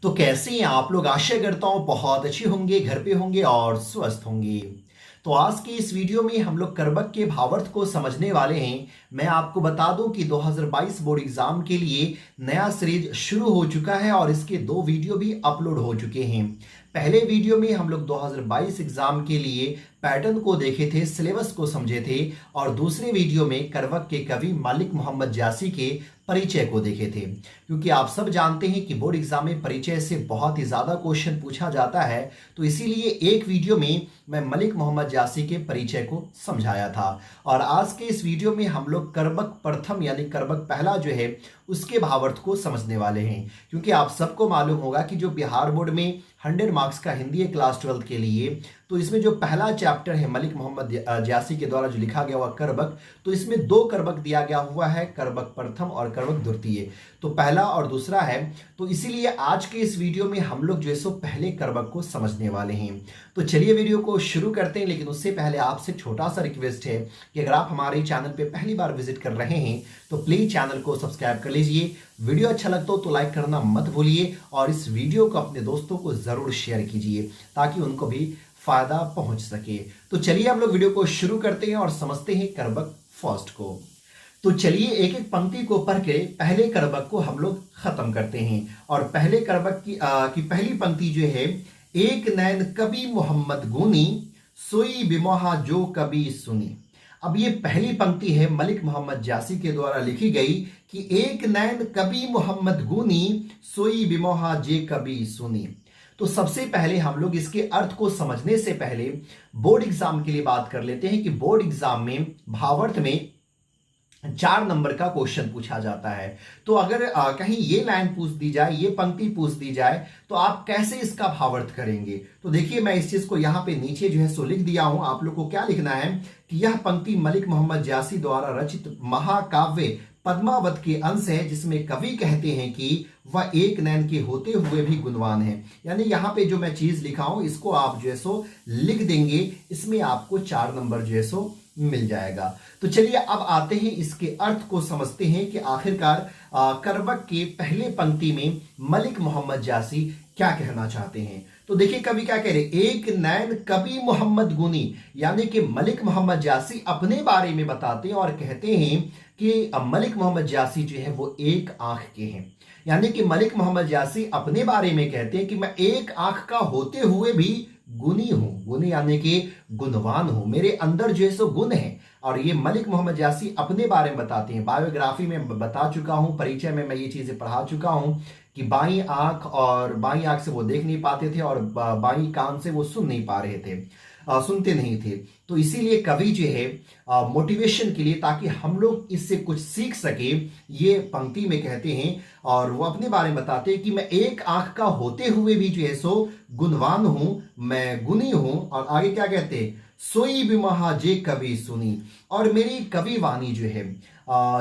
तो कैसे हैं आप लोग? आशा करता हूँ बहुत अच्छे होंगे, घर पे होंगे और स्वस्थ होंगे। तो आज की इस वीडियो में हम लोग कर्बक के भावार्थ को समझने वाले हैं। मैं आपको बता दूं कि 2022 बोर्ड एग्जाम के लिए नया सीरीज शुरू हो चुका है और इसके 2 वीडियो भी अपलोड हो चुके हैं। पहले वीडियो में हम लोग 2022 एग्जाम के लिए पैटर्न को देखे थे, सिलेबस को समझे थे, और दूसरे वीडियो में कर्बक के कवि मलिक मोहम्मद जासी के परिचय को देखे थे। क्योंकि आप सब जानते हैं कि बोर्ड एग्जाम में परिचय से बहुत ही ज्यादा क्वेश्चन पूछा जाता है, तो इसीलिए एक वीडियो में मैं मलिक मोहम्मद जासी के परिचय को समझाया था। और आज के इस वीडियो में हम लोग कर्बक प्रथम यानी कर्बक पहला जो है उसके भावार्थ को समझने वाले हैं। क्योंकि आप सबको मालूम होगा कि जो बिहार बोर्ड में 100 मार्क्स का हिंदी है क्लास 12 के लिए, तो इसमें जो पहला चैप्टर है मलिक मोहम्मद जासी के द्वारा जो लिखा गया हुआ कर्बक, तो इसमें 2 कर्बक दिया गया हुआ है, कर्बक प्रथम और कर्बक द्वितीय। तो पहला और दूसरा है। तो इसीलिए आज के इस वीडियो में हम लोग जो है सो पहले कर्बक को समझने वाले हैं। तो चलिए वीडियो को शुरू करते हैं, लेकिन उससे पहले आपसे छोटा सा रिक्वेस्ट है कि अगर आप हमारे चैनल पे पहली बार विजिट कर रहे हैं तो प्लीज चैनल को सब्सक्राइब कर लीजिए। वीडियो अच्छा लगता हो तो लाइक करना मत भूलिए और इस वीडियो को अपने दोस्तों को जरूर शेयर कीजिए ताकि उनको भी फायदा पहुंच सके। तो चलिए हम लोग वीडियो को शुरू करते हैं और समझते हैं कर्बक फर्स्ट को। तो चलिए एक एक पंक्ति को पढ़ के पहले कर्बक को हम लोग खत्म करते हैं। और पहले कर्बक की पहली पंक्ति जो है, एक नैन कवि मोहम्मद गुनी, सोई बिमोहा जो कभी सुनी। अब ये पहली पंक्ति है मलिक मोहम्मद जासी के द्वारा लिखी गई कि एक नैन कवि मोहम्मद गुनी, सोई बिमोहा जे कभी सुनी। तो सबसे पहले हम लोग इसके अर्थ को समझने से पहले बोर्ड एग्जाम के लिए बात कर लेते हैं कि बोर्ड एग्जाम में भावार्थ में 4 नंबर का क्वेश्चन पूछा जाता है। तो अगर कहीं ये लाइन पूछ दी जाए, ये पंक्ति पूछ दी जाए, तो आप कैसे इसका भावार्थ करेंगे? तो देखिए मैं इस चीज को यहां पे नीचे जो है सो लिख दिया हूं। आप लोग को क्या लिखना है कि यह पंक्ति मलिक मोहम्मद जासी द्वारा रचित महाकाव्य पद्मावत के अंश है, जिसमें कवि कहते हैं कि वह एक नैन के होते हुए भी गुणवान है। यानी यहाँ पे जो मैं चीज लिखा हूं इसको आप जो है सो लिख देंगे, इसमें आपको 4 नंबर जो है सो मिल जाएगा। तो चलिए अब आते हैं इसके अर्थ को समझते हैं कि आखिरकार कर्बक के पहले पंक्ति में मलिक मोहम्मद जासी क्या कहना चाहते हैं। तो देखिए कवि क्या कह रहे, एक नैन कवि मोहम्मद गुनी, यानी कि मलिक मोहम्मद जासी अपने बारे में बताते हैं और कहते हैं कि मलिक मोहम्मद जासी जो है वो एक आंख के हैं। यानी कि मलिक मोहम्मद जासी अपने बारे में कहते हैं कि मैं एक आंख का होते हुए भी गुनी हूं। गुनी यानी कि गुणवान हूं, मेरे अंदर जो है सो गुण है। और ये मलिक मोहम्मद जासी अपने बारे में बताते हैं। बायोग्राफी में बता चुका हूं, परिचय में मैं ये चीजें पढ़ा चुका हूं कि बाई आंख से वो देख नहीं पाते थे और बाई कान से वो सुन नहीं पा रहे थे, सुनते नहीं थे। तो इसीलिए कवि जो है मोटिवेशन के लिए, ताकि हम लोग इससे कुछ सीख सके, ये पंक्ति में कहते हैं। और वो अपने बारे में बताते हैं कि मैं एक आंख का होते हुए भी जो है सो गुणवान हूं, मैं गुणी हूं। और आगे क्या कहते हैं, सोई बिमहा जे कवि सुनी। और मेरी कवि वाणी जो है,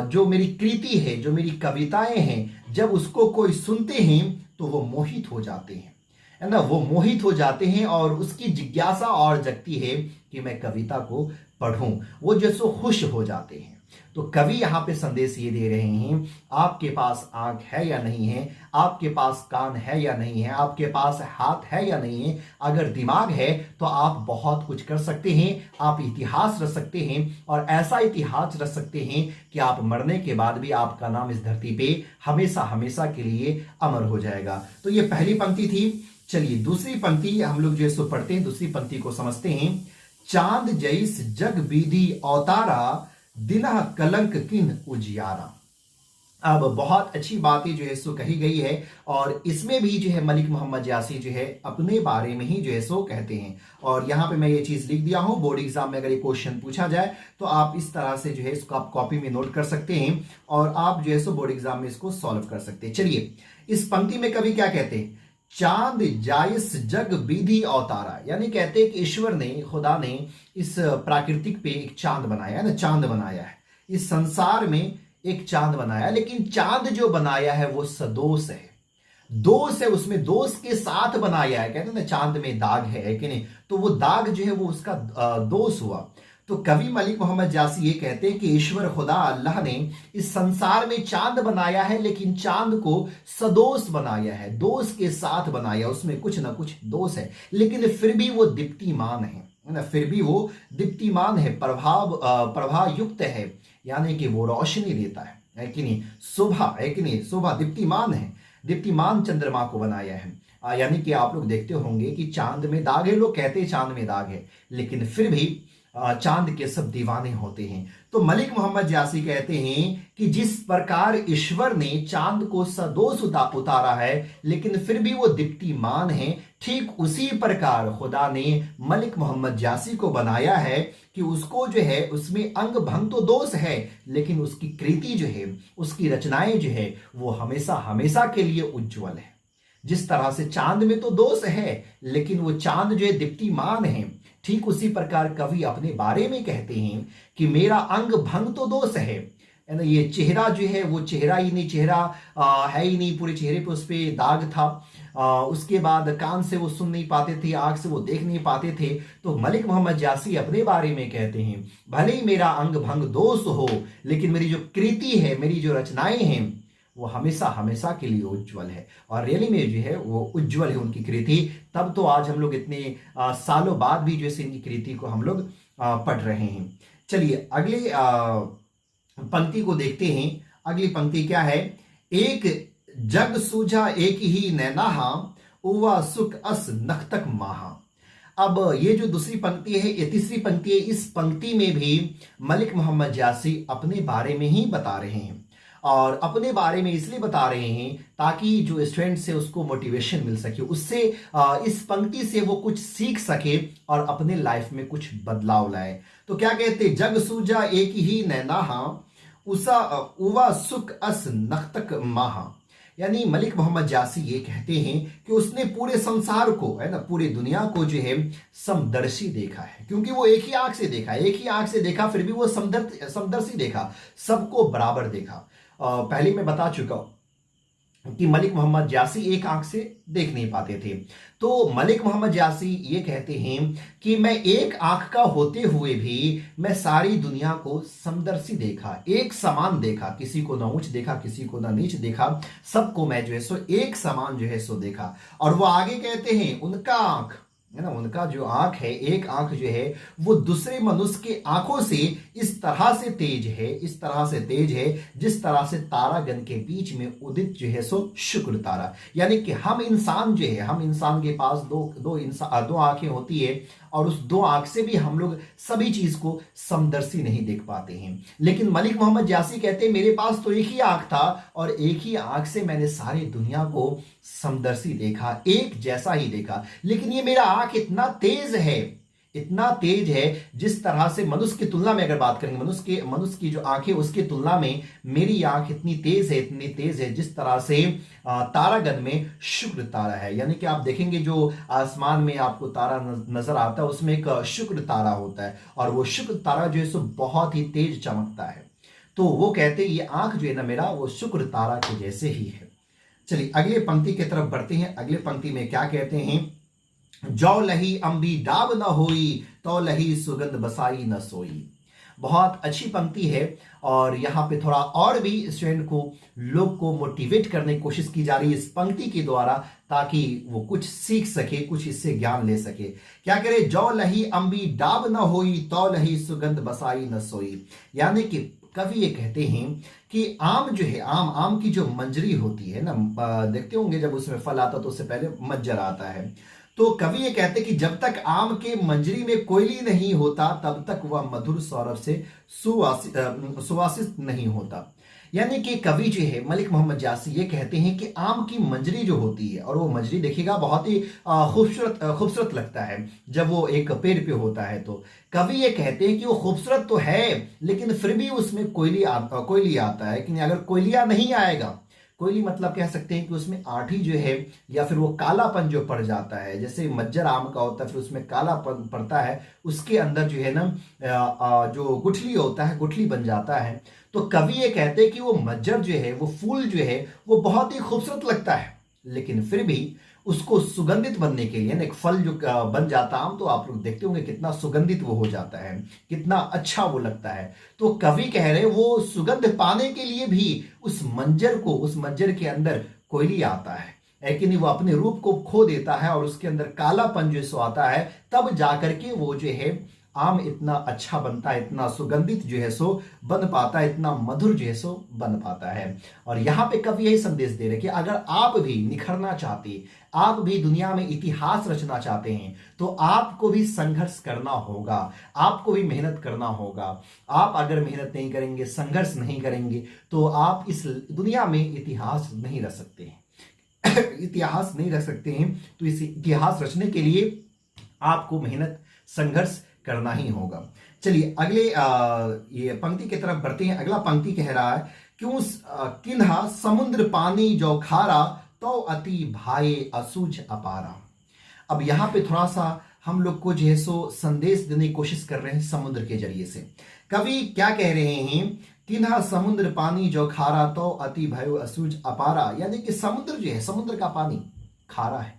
जो मेरी कृति है, जो मेरी कविताएं हैं, जब उसको कोई सुनते हैं तो वो मोहित हो जाते हैं, है ना, वो मोहित हो जाते हैं और उसकी जिज्ञासा और जगती है कि मैं कविता को पढ़ूं, वो जैसो खुश हो जाते हैं। तो कवि यहां पे संदेश ये दे रहे हैं, आपके पास आंख है या नहीं है, आपके पास कान है या नहीं है, आपके पास हाथ है या नहीं है, अगर दिमाग है तो आप बहुत कुछ कर सकते हैं, आप इतिहास रच सकते हैं। और ऐसा इतिहास रच सकते हैं कि आप मरने के बाद भी आपका नाम इस धरती पे हमेशा हमेशा के लिए अमर हो जाएगा। तो ये पहली पंक्ति थी। चलिए दूसरी पंक्ति हम लोग जो है सो पढ़ते हैं, दूसरी पंक्ति को समझते हैं। चांद जैस जग बीदी अवतारा, दिना कलंक किन उजियारा। अब बहुत अच्छी बातें जो है सो कही गई है और इसमें भी जो है मलिक मोहम्मद जासी जो है अपने बारे में ही जो है सो कहते हैं। और यहां पे मैं ये चीज लिख दिया हूं, बोर्ड एग्जाम में अगर ये क्वेश्चन पूछा जाए तो आप इस तरह से जो है इसको आप कॉपी में नोट कर सकते हैं और आप जो है सो बोर्ड एग्जाम में इसको सॉल्व कर सकते हैं। चलिए इस पंक्ति में कवि क्या कहते हैं, चांद जायस जग विधि अवतारा, यानी कहते हैं कि ईश्वर ने, खुदा ने इस प्राकृतिक पे एक चांद बनाया है ना, चांद बनाया है, इस संसार में एक चांद बनाया। लेकिन चांद जो बनाया है वो सदोष है, दोष है, उसमें दोष के साथ बनाया है। कहते हैं ना चांद में दाग है कि नहीं, तो वो दाग जो है वो उसका दोष हुआ। तो कवि मलिक मोहम्मद जासी ये कहते हैं कि ईश्वर खुदा अल्लाह ने इस संसार में चांद बनाया है, लेकिन चांद को सदोष बनाया है, दोष के साथ बनाया, उसमें कुछ ना कुछ दोष है, लेकिन फिर भी वो दीप्तिमान है ना, फिर भी वो दीप्तिमान है, प्रभाव युक्त है, यानी कि वो रोशनी देता है कि नहीं, शोभा है कि नहीं, शोभा दीप्तिमान है, दीप्तिमान चंद्रमा को बनाया है। यानी कि आप लोग देखते होंगे कि चांद में दाग है, लोग कहते हैं चांद में दाग है, लेकिन फिर भी चांद के सब दीवाने होते हैं। तो मलिक मोहम्मद जासी कहते हैं कि जिस प्रकार ईश्वर ने चांद को सदोष उतारा है, लेकिन फिर भी वो दीप्तिमान है, ठीक उसी प्रकार खुदा ने मलिक मोहम्मद जासी को बनाया है कि उसको जो है उसमें अंग भंग तो दोष है, लेकिन उसकी कृति जो है, उसकी रचनाएं जो है वो हमेशा हमेशा के लिए उज्जवल है। जिस तरह से चांद में तो दोष है, लेकिन वो चांद जो है दीप्तिमान है, ठीक उसी प्रकार कवि अपने बारे में कहते हैं कि मेरा अंग भंग तो दोष है ना, ये चेहरा जो है वो चेहरा ही नहीं, चेहरा है ही नहीं, पूरे चेहरे पे उस पर दाग था, उसके बाद कान से वो सुन नहीं पाते थे, आंख से वो देख नहीं पाते थे। तो मलिक मोहम्मद जासी अपने बारे में कहते हैं भले ही मेरा अंग भंग दोष हो, लेकिन मेरी जो कृति है, मेरी जो रचनाएं हैं वो हमेशा हमेशा के लिए उज्जवल है, और रियली में जो है वो उज्जवल है उनकी कृति। तब तो आज हम लोग इतने सालों बाद भी जैसे इनकी कृति को हम लोग पढ़ रहे हैं। चलिए अगले पंक्ति को देखते हैं। अगली पंक्ति क्या है, एक जग सूझा एक ही नैनाहा, उवा सुख अस नखतक माहा। अब ये जो दूसरी पंक्ति है, ये तीसरी पंक्ति है, इस पंक्ति में भी मलिक मोहम्मद जासी अपने बारे में ही बता रहे हैं, और अपने बारे में इसलिए बता रहे हैं ताकि जो स्टूडेंट्स है उसको मोटिवेशन मिल सके, उससे इस पंक्ति से वो कुछ सीख सके और अपने लाइफ में कुछ बदलाव लाए। तो क्या कहते, जग सूझा एक ही नैनाहा, उवा सुख अस नखतक माहा। यानी मलिक मोहम्मद जासी ये कहते हैं कि उसने पूरे संसार को, है ना, पूरी दुनिया को जो है समदर्शी देखा है, क्योंकि वो एक ही आंख से देखा, एक ही आंख से देखा, फिर भी वो समदर्शी देखा, सबको बराबर देखा। पहले मैं बता चुका हूं कि मलिक मोहम्मद जासी एक आंख से देख नहीं पाते थे। तो मलिक मोहम्मद जासी ये कहते हैं कि मैं एक आंख का होते हुए भी मैं सारी दुनिया को समदर्शी देखा, एक समान देखा, किसी को ना ऊंच देखा, किसी को ना नीच देखा, सबको मैं जो है सो एक समान जो है सो देखा। और वो आगे कहते हैं उनका आंख है ना, उनका जो आंख है, एक आंख जो है वो दूसरे मनुष्य के आंखों से इस तरह से तेज है, इस तरह से तेज है जिस तरह से तारागण के बीच में उदित जो है सो शुक्र तारा। यानी कि हम इंसान जो है, हम इंसान के पास दो आंखें होती है, और उस दो आंख से भी हम लोग सभी चीज को समदर्शी नहीं देख पाते हैं। लेकिन मलिक मोहम्मद जासी कहते हैं मेरे पास तो एक ही आंख था, और एक ही आंख से मैंने सारी दुनिया को समदर्शी देखा, एक जैसा ही देखा। लेकिन ये मेरा आंख इतना तेज है, इतना तेज है, जिस तरह से मनुष्य की तुलना में अगर बात करेंगे, मनुष्य की जो आंखें उसकी तुलना में मेरी आंख इतनी तेज है, इतनी तेज है जिस तरह से तारागण में शुक्र तारा है। यानी कि आप देखेंगे जो आसमान में आपको तारा नजर आता है उसमें एक शुक्र तारा होता है, और वो शुक्र तारा जो है सो बहुत ही तेज चमकता है। तो वो कहते हैं ये आंख जो है ना मेरा, वो शुक्र तारा के जैसे ही है। चलिए अगले पंक्ति की तरफ बढ़ते हैं। अगले पंक्ति में क्या कहते हैं, जौ लही अंबी डाब न होई, तो लही सुगंध बसाई न सोई। बहुत अच्छी पंक्ति है, और यहाँ पे थोड़ा और भी स्टूडेंट को, लोग को मोटिवेट करने की कोशिश की जा रही है इस पंक्ति के द्वारा, ताकि वो कुछ सीख सके, कुछ इससे ज्ञान ले सके। क्या करे, जौ लही अंबी डाब न होई, तो लही सुगंध बसाई न सोई। यानी कि कवि ये कहते हैं कि आम जो है, आम की जो मंजरी होती है ना, देखते होंगे जब उसमें फल आता तो उससे पहले मज्जर आता है। तो कवि ये कहते हैं कि जब तक आम के मंजरी में कोयली नहीं होता तब तक वह मधुर सौरभ से सुवासित नहीं होता। यानी कि कवि जो है मलिक मोहम्मद जासी ये कहते हैं कि आम की मंजरी जो होती है, और वो मंजरी देखिएगा बहुत ही खूबसूरत लगता है जब वो एक पेड़ पे होता है। तो कवि ये कहते हैं कि वो खूबसूरत तो है, लेकिन फिर भी उसमें कोयली आता है कि अगर कोयलिया नहीं आएगा, कोयली मतलब कह सकते हैं कि उसमें आठी जो है या फिर वो कालापन जो पड़ जाता है, जैसे मज्जर आम का होता है फिर उसमें कालापन पड़ता है, उसके अंदर जो है ना जो गुठली होता है, गुठली बन जाता है। तो कवि ये कहते हैं कि वो मज्जर जो है, वो फूल जो है वो बहुत ही खूबसूरत लगता है, लेकिन फिर भी उसको सुगंधित बनने के लिए, एक फल जो बन जाता है आम, तो आप लोग देखते होंगे कितना सुगंधित वो हो जाता है, कितना अच्छा वो लगता है। तो कवि कह रहे वो सुगंध पाने के लिए भी उस मंजर के अंदर कोयली आता है, लेकिन वो अपने रूप को खो देता है और उसके अंदर कालापन जो सो आता है, तब जाकर के वो जो है आम इतना अच्छा बनता है, इतना सुगंधित जो है सो बन पाता है, इतना मधुर जो है सो बन पाता है। और यहाँ पे कवि यही संदेश दे रहे कि अगर आप भी निखरना चाहते, आप भी दुनिया में इतिहास रचना चाहते हैं, तो आपको भी संघर्ष करना होगा, आपको भी मेहनत करना होगा। आप अगर मेहनत नहीं करेंगे, संघर्ष नहीं करेंगे, तो आप इस दुनिया में इतिहास नहीं रच सकते हैं। इतिहास नहीं रख सकते हैं, तो इस इतिहास रचने के लिए आपको मेहनत, संघर्ष करना ही होगा। चलिए अगले ये पंक्ति की तरफ बढ़ते हैं। अगला पंक्ति कह रहा है, क्यों किन्हा समुद्र पानी जो खारा, तो अति भाए असूझ अपारा। अब यहाँ पे थोड़ा सा हम लोग को जो है सो संदेश देने की कोशिश कर रहे हैं समुद्र के जरिए से। कवि क्या कह रहे हैं, किन्हा समुद्र पानी जो खारा, तो अति भयो असूझ अपारा। यानी कि समुद्र जो है, समुद्र का पानी खारा है,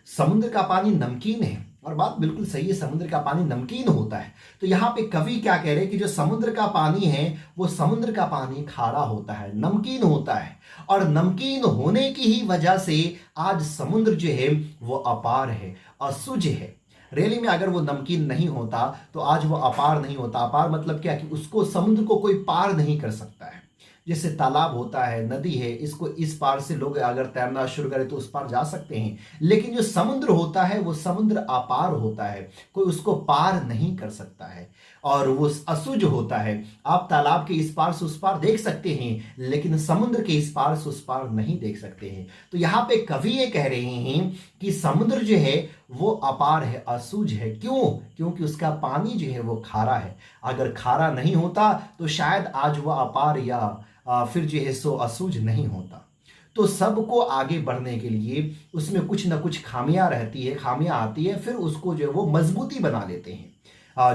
समुद्र का पानी नमकीन है। और बात बिल्कुल सही है, समुद्र का पानी नमकीन होता है। तो यहाँ पे कवि क्या कह रहे हैं कि जो समुद्र का पानी है, वो समुद्र का पानी खारा होता है, नमकीन होता है। और नमकीन होने की ही वजह से आज समुद्र जो है वो अपार है, असुझ है। रेली में अगर वो नमकीन नहीं होता तो आज वो अपार नहीं होता। अपार मतलब क्या, कि उसको, समुद्र को कोई पार नहीं कर सकता है। जैसे तालाब होता है, नदी है, इसको इस पार से लोग अगर तैरना शुरू करें तो उस पार जा सकते हैं, लेकिन जो समुद्र होता है वो समुद्र अपार होता है, कोई उसको पार नहीं कर सकता है। और वो असुझ होता है। आप तालाब के इस पार से उस पार देख सकते हैं, लेकिन समुद्र के इस पार से उस पार नहीं देख सकते हैं। तो यहाँ पे कवि ये कह रहे हैं कि समुद्र जो है वो अपार है, असुझ है। क्यों? क्योंकि उसका पानी जो है वो खारा है। अगर खारा नहीं होता तो शायद आज वो अपार या फिर जो है सो असुझ नहीं होता। तो सबको आगे बढ़ने के लिए उसमें कुछ ना कुछ खामियां रहती है, खामियां आती है, फिर उसको जो है वो मजबूती बना लेते हैं।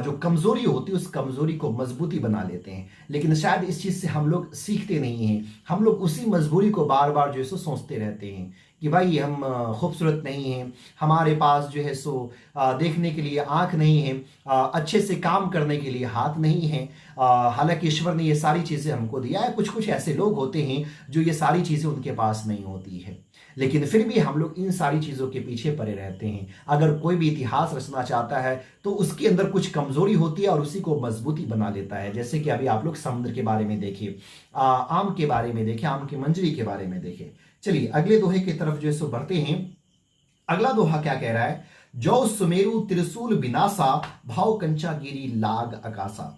जो कमजोरी होती है उस कमजोरी को मजबूती बना लेते हैं। लेकिन शायद इस चीज से हम लोग सीखते नहीं हैं। हम लोग उसी मजबूरी को बार बार जो है सो सोचते रहते हैं कि भाई हम खूबसूरत नहीं हैं, हमारे पास जो है सो देखने के लिए आंख नहीं है, अच्छे से काम करने के लिए हाथ नहीं है। हालांकि ईश्वर ने ये सारी चीजें हमको दिया है। कुछ कुछ ऐसे लोग होते हैं जो ये सारी चीजें उनके पास नहीं होती है, लेकिन फिर भी हम लोग इन सारी चीजों के पीछे पड़े रहते हैं। अगर कोई भी इतिहास रचना चाहता है तो उसके अंदर कुछ कमजोरी होती है और उसी को मजबूती बना लेता है। जैसे कि अभी आप लोग समुद्र के बारे में देखिए, आम के बारे में देखें, आम की मंजरी के बारे में देखें। चलिए अगले दोहे की तरफ जो है सो बढ़ते हैं। अगला दोहा क्या कह रहा है, जो सुमेरु त्रिशूल विनाशा, भाव कंचा गिरी लाग आकाशा।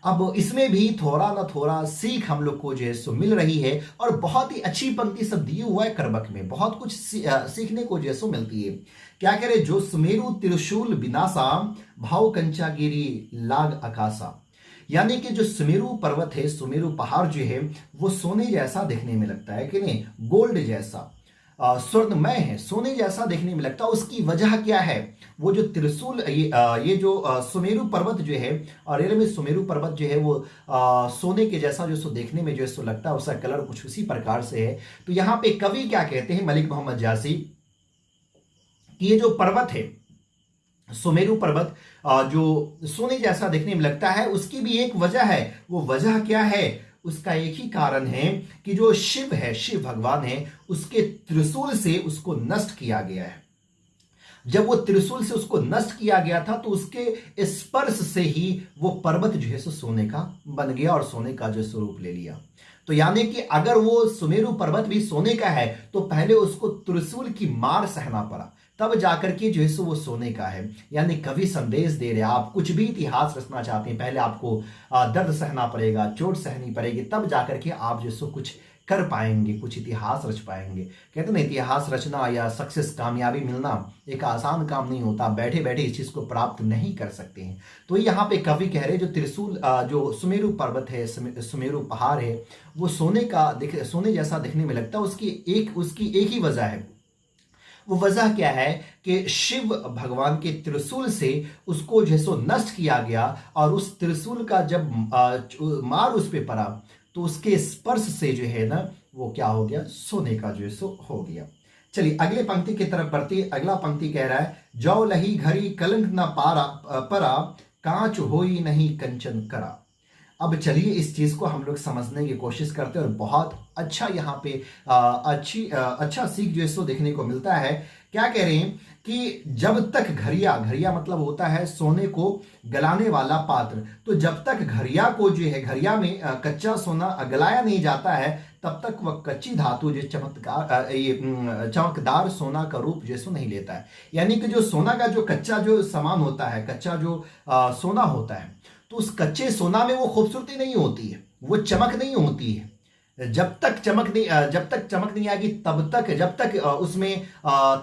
अब इसमें भी थोड़ा ना थोड़ा सीख हम लोग को जो है सो मिल रही है, और बहुत ही अच्छी पंक्ति सब दी हुआ है करबक में, बहुत कुछ सीखने को जो है सो मिलती है। क्या कह रहे, जो सुमेरु त्रिशूल विनाशा, भाव कंचा गिरी लाग आकाशा। यानी कि जो सुमेरु पर्वत है, सुमेरु पहाड़ जो है वो सोने जैसा देखने में लगता है कि नहीं, गोल्ड जैसा, स्वर्णमय है, सोने जैसा देखने में लगता है। उसकी वजह क्या है, वो जो त्रिशूल, ये जो सुमेरु पर्वत जो है, और में सुमेरु पर्वत जो है वो सोने के जैसा जो सो देखने में जो सो लगता है, उसका कलर कुछ उसी प्रकार से है। तो यहाँ पे कवि क्या कहते हैं, मलिक मोहम्मद जासी, कि ये जो पर्वत है, सुमेरु पर्वत, जो सोने जैसा देखने में लगता है, उसकी भी एक वजह है। वो वजह क्या है, उसका एक ही कारण है कि जो शिव है, शिव भगवान है, उसके त्रिशूल से उसको नष्ट किया गया है। जब वो त्रिशूल से उसको नष्ट किया गया था तो उसके स्पर्श से ही वो पर्वत जो है सो सोने का बन गया और सोने का जो स्वरूप ले लिया। तो यानी कि अगर वो सुमेरु पर्वत भी सोने का है तो पहले उसको त्रिशूल की मार सहना पड़ा, तब जाकर के जो है सो वो सोने का है। यानी कवि संदेश दे रहे, आप कुछ भी इतिहास रचना चाहते हैं, पहले आपको दर्द सहना पड़ेगा, चोट सहनी पड़ेगी, तब जाकर के आप जो सो कुछ कर पाएंगे, कुछ इतिहास रच पाएंगे। कहते ना, इतिहास रचना या सक्सेस, कामयाबी मिलना एक आसान काम नहीं होता, बैठे बैठे इस चीज को प्राप्त नहीं कर सकते हैं। तो यहाँ पे कवि कह रहे, जो त्रिशूल, जो सुमेरु पर्वत है, सुमेरु पहाड़ है, वो सोने का सोने जैसा दिखने में लगता है। उसकी एक ही वजह है। वो वजह क्या है कि शिव भगवान के त्रिशूल से उसको जो है सो नष्ट किया गया, और उस त्रिशूल का जब मार उस पे पड़ा तो उसके स्पर्श से जो है ना, वो क्या हो गया, सोने का जो है सो हो गया। चलिए अगले पंक्ति की तरफ बढ़ते। अगला पंक्ति कह रहा है, जौ लही घड़ी कलंक न पारा परा, कांच होई नहीं कंचन करा। अब चलिए इस चीज को हम लोग समझने की कोशिश करते हैं और बहुत अच्छा यहाँ पे अच्छा सीख जो है सो देखने को मिलता है। क्या कह रहे हैं कि जब तक घरिया, घरिया मतलब होता है सोने को गलाने वाला पात्र, तो जब तक घरिया को जो है, घरिया में कच्चा सोना गलाया नहीं जाता है, तब तक वह कच्ची धातु जो चमकदार सोना का रूप जैसो नहीं लेता है। यानी कि जो सोना का जो कच्चा जो सामान होता है, कच्चा जो सोना होता है, तो उस कच्चे सोना में वो खूबसूरती नहीं होती है, वो चमक नहीं होती है। जब तक चमक नहीं आएगी तब तक, जब तक उसमें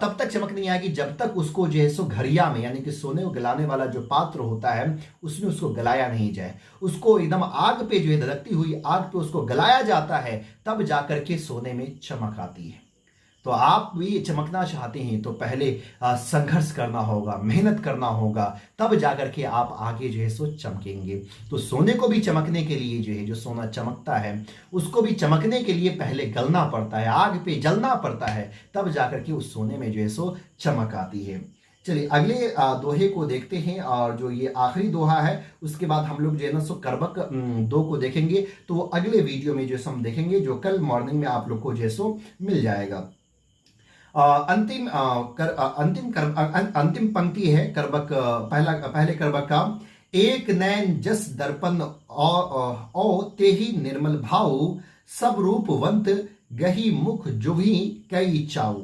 तब तक चमक नहीं आएगी जब तक उसको जो है सो घरिया में, यानी कि सोने को गलाने वाला जो पात्र होता है उसमें उसको गलाया नहीं जाए। उसको एकदम आग पे जो है, धधकती हुई आग पे उसको गलाया जाता है, तब जाकर के सोने में चमक आती है। तो आप भी चमकना चाहते हैं तो पहले संघर्ष करना होगा, मेहनत करना होगा, तब जाकर के आप आगे जो है सो चमकेंगे। तो सोने को भी चमकने के लिए जो है, जो सोना चमकता है उसको भी चमकने के लिए पहले गलना पड़ता है, आग पे जलना पड़ता है, तब जाकर के उस सोने में जो है सो चमक आती है। चलिए अगले दोहे को देखते हैं, और जो ये आखिरी दोहा है उसके बाद हम लोग जो है ना सो कर्बक 2 को देखेंगे। तो अगले वीडियो में जो हम देखेंगे, जो कल मॉर्निंग में आप लोग को जो है सो मिल जाएगा। अंतिम पंक्ति है कर्बक, पहले कर्बक का, एक नैन जस दर्पण ओ ते ही निर्मल भाव, सब रूपवंत गही मुख जुभी कई चाऊ।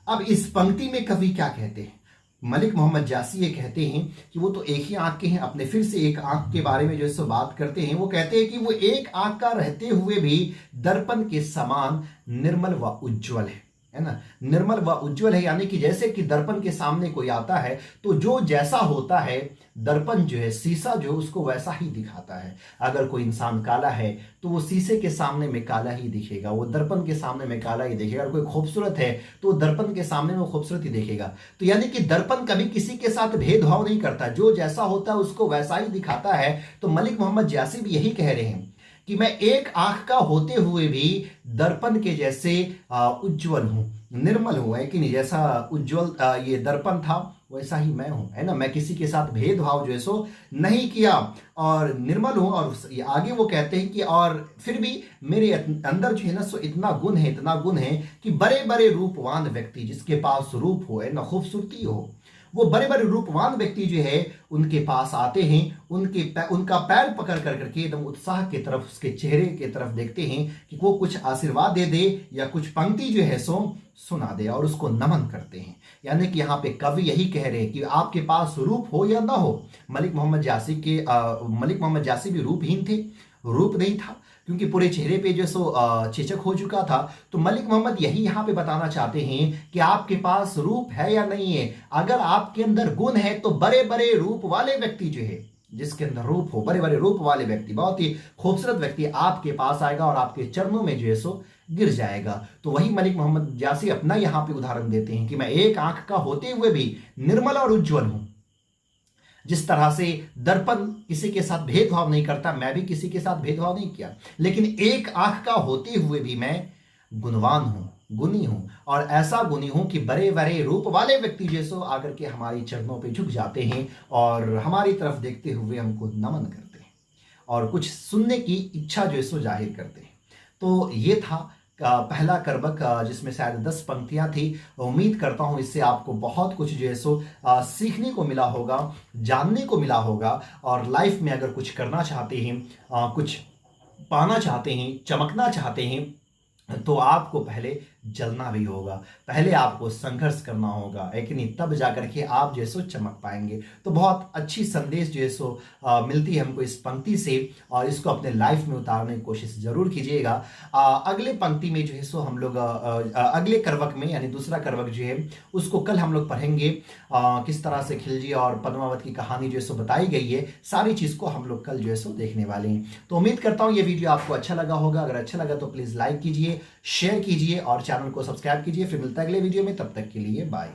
अब इस पंक्ति में कवि क्या कहते हैं? मलिक मोहम्मद जासी ये कहते हैं कि वो तो एक ही आंख के हैं, अपने फिर से एक आंख के बारे में जो है बात करते हैं। वो कहते हैं कि वो एक आंख का रहते हुए भी दर्पण के समान निर्मल व उज्ज्वल है ना। निर्मल व उज्ज्वल है, यानी कि जैसे कि दर्पण के सामने कोई आता है तो जो जैसा होता है दर्पण जो है, शीशा जो है उसको वैसा ही दिखाता है। अगर कोई इंसान काला है तो वो शीशे के सामने में काला ही दिखेगा, वो दर्पण के सामने में काला ही दिखेगा। अगर कोई खूबसूरत है तो दर्पण के सामने में खूबसूरत ही दिखेगा। तो यानी कि दर्पण कभी किसी के साथ भेदभाव नहीं करता, जो जैसा होता है उसको वैसा ही दिखाता है। तो मलिक मोहम्मद जासी भी यही कह रहे हैं कि मैं एक आंख का होते हुए भी दर्पण के जैसे उज्जवल हूं, निर्मल हूं, है कि नहीं। जैसा उज्जवल ये दर्पण था वैसा ही मैं हूं, है ना। मैं किसी के साथ भेदभाव जो है सो नहीं किया और निर्मल हूं। और आगे वो कहते हैं कि और फिर भी मेरे अंदर जो है ना सो इतना गुण है, इतना गुण है कि बड़े बड़े रूपवान व्यक्ति, जिसके पास रूप हो, है ना, खूबसूरती हो, वो बड़े बड़े रूपवान व्यक्ति जो है उनके पास आते हैं, उनका पैर पकड़ कर करके एकदम उत्साह की तरफ, उसके चेहरे की तरफ देखते हैं कि वो कुछ आशीर्वाद दे दे या कुछ पंक्ति जो है सो सुना दे, और उसको नमन करते हैं। यानी कि यहाँ पे कवि यही कह रहे हैं कि आपके पास रूप हो या ना हो, मलिक मोहम्मद जासी भी रूपहीन थे, रूप नहीं था, क्योंकि पूरे चेहरे पे जो सो चेचक हो चुका था। तो मलिक मोहम्मद यही यहाँ पे बताना चाहते हैं कि आपके पास रूप है या नहीं है। अगर आपके अंदर गुण है तो बड़े बड़े रूप वाले व्यक्ति जो है, जिसके अंदर रूप हो, बड़े बड़े रूप वाले व्यक्ति, बहुत ही खूबसूरत व्यक्ति आपके पास आएगा और आपके चरणों में जो है सो गिर जाएगा। तो वही मलिक मोहम्मद जासी अपना यहाँ पे उदाहरण देते हैं कि मैं एक आंख का होते हुए भी निर्मल और उज्ज्वल हूं। जिस तरह से दर्पण किसी के साथ भेदभाव नहीं करता, मैं भी किसी के साथ भेदभाव नहीं किया, लेकिन एक आंख का होते हुए भी मैं गुणवान हूं, गुणी हूं, और ऐसा गुणी हूं कि बड़े बड़े रूप वाले व्यक्ति जैसो आकर के हमारी चरणों पे झुक जाते हैं और हमारी तरफ देखते हुए हमको नमन करते हैं और कुछ सुनने की इच्छा जो है सो जाहिर करते हैं। तो ये था पहला कर्बक, जिसमें शायद 10 पंक्तियां थी। उम्मीद करता हूं इससे आपको बहुत कुछ जो है सो सीखने को मिला होगा, जानने को मिला होगा, और लाइफ में अगर कुछ करना चाहते हैं, कुछ पाना चाहते हैं, चमकना चाहते हैं, तो आपको पहले जलना भी होगा, पहले आपको संघर्ष करना होगा, है कि नहीं। तब जाकर के आप जो है सो चमक पाएंगे। तो बहुत अच्छी संदेश जो है सो मिलती है हमको इस पंक्ति से, और इसको अपने लाइफ में उतारने की कोशिश जरूर कीजिएगा। अगले पंक्ति में जो है सो हम लोग अगले करवक में, यानी दूसरा करवक जो है उसको कल हम लोग पढ़ेंगे। किस तरह से खिलजी और पद्मावत की कहानी जो है सो बताई गई है, सारी चीज को हम लोग कल जो है सो देखने वाले हैं। तो उम्मीद करता हूं ये वीडियो आपको अच्छा लगा होगा। अगर अच्छा लगा तो प्लीज लाइक कीजिए, शेयर कीजिए और चैनल को सब्सक्राइब कीजिए। फिर मिलता है अगले वीडियो में, तब तक के लिए बाय।